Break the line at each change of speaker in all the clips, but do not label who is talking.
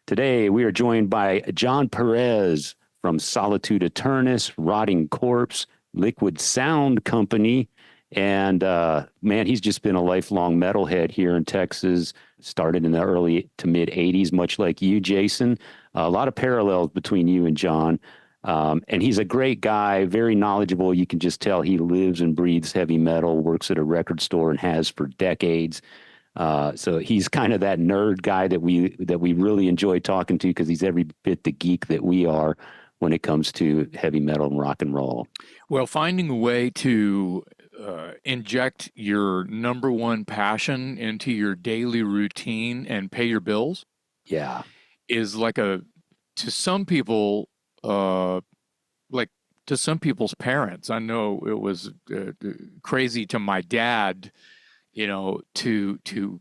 Today, we are joined by John Perez from Solitude Aeturnus, Rotting Corpse, Liquid Sound Company. And man, he's just been a lifelong metalhead here in Texas, started in the early to mid 80s, much like you, Jason. A lot of parallels between you and John. And he's a great guy, very knowledgeable. You can just tell he lives and breathes heavy metal, works at a record store and has for decades. So he's kind of that nerd guy that we really enjoy talking to because he's every bit the geek that we are when it comes to heavy metal and rock and roll.
Well, finding a way to inject your number one passion into your daily routine and pay your bills
Yeah.
is like to some people, like to some people's parents. I know it was crazy to my dad, to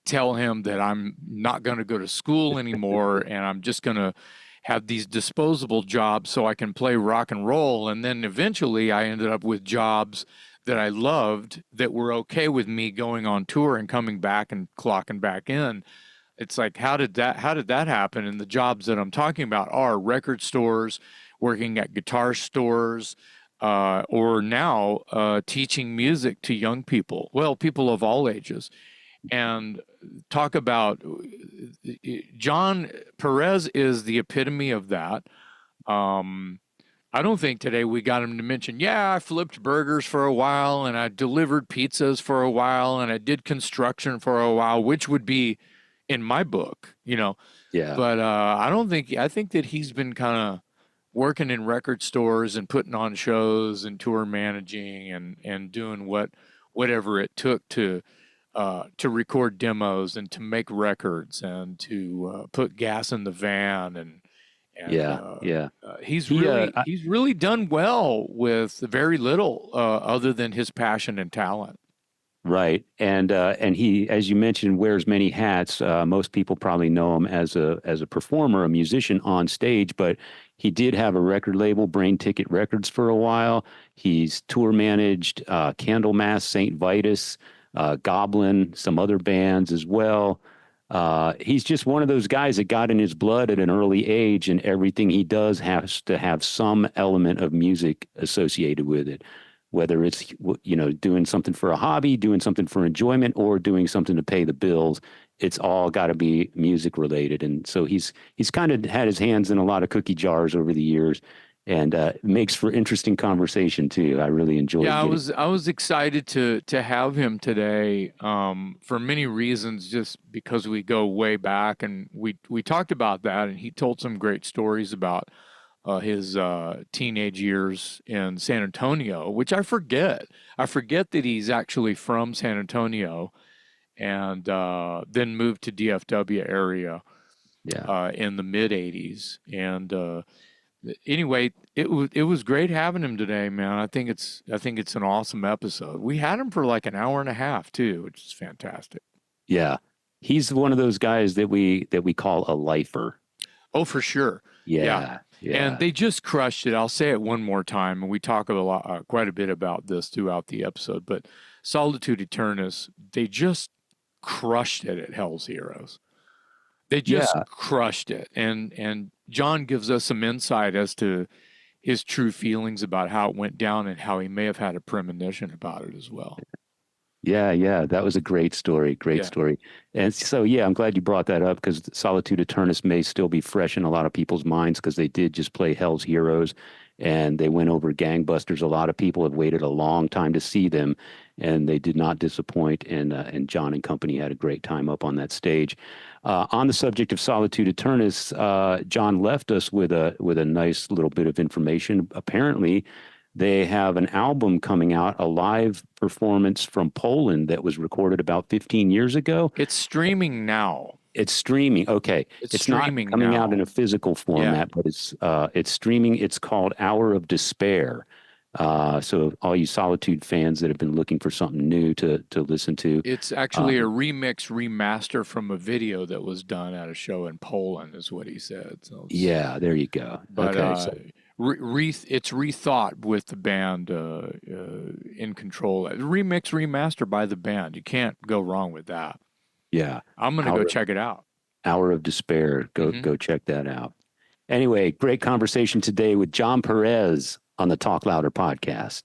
tell him that I'm not going to go to school anymore and I'm just going to have these disposable jobs so I can play rock and roll. And then eventually I ended up with jobs that I loved that were okay with me going on tour and coming back and clocking back in. It's like, how did that happen? And the jobs that I'm talking about are record stores, working at guitar stores, or now teaching music to young people, well, people of all ages. And talk about John Perez is the epitome of that. I don't think today we got him to mention, yeah, I flipped burgers for a while and I delivered pizzas for a while and I did construction for a while, which would be in my book,
Yeah.
But I think that he's been kind of working in record stores and putting on shows and tour managing and doing whatever it took to record demos and to make records and to put gas in the van and he's really done well with very little other than his passion and talent.
Right. And he, as you mentioned, wears many hats. Most people probably know him as a performer, a musician on stage, but he did have a record label, Brain Ticket Records, for a while. He's tour managed Candlemass, St. Vitus, Goblin, some other bands as well. He's just one of those guys that got in his blood at an early age, and everything he does has to have some element of music associated with it, whether it's, doing something for a hobby, doing something for enjoyment, or doing something to pay the bills. It's all got to be music related. And so he's kind of had his hands in a lot of cookie jars over the years, and makes for interesting conversation too. I really enjoyed it.
Yeah, I was excited to have him today for many reasons, just because we go way back and we talked about that, and he told some great stories about his teenage years in San Antonio, which I forget. I forget that he's actually from San Antonio and then moved to DFW area in the mid 80s. And anyway, it was great having him today, man. I think it's an awesome episode. We had him for like an hour and a half too, which is fantastic.
Yeah. He's one of those guys that we call a lifer.
Oh, for sure.
Yeah.
And they just crushed it. I'll say it one more time, and we talk quite a bit about this throughout the episode. But Solitude Aeturnus, they just crushed it at Hell's Heroes. They just crushed it, and John gives us some insight as to his true feelings about how it went down and how he may have had a premonition about it as well.
Yeah, that was a great story. Great story. And so, I'm glad you brought that up because Solitude Aeturnus may still be fresh in a lot of people's minds because they did just play Hell's Heroes and they went over gangbusters. A lot of people have waited a long time to see them and they did not disappoint. And John and company had a great time up on that stage. On the subject of Solitude Aeturnus, John left us with a nice little bit of information. Apparently, they have an album coming out, a live performance from Poland that was recorded about 15 years ago.
It's streaming now.
It's streaming. Okay. It's not coming out in a physical format, but it's streaming. It's called Hour of Despair. So all you Solitude fans that have been looking for something new to listen to.
It's actually a remaster from a video that was done at a show in Poland, is what he said. So
there you go.
But it's rethought with the band in control. Remaster by the band. You can't go wrong with that.
Yeah.
I'm going to go check it out.
Hour of Despair. Go
Mhm.
go check that out. Anyway, great conversation today with John Perez on the Talk Louder podcast.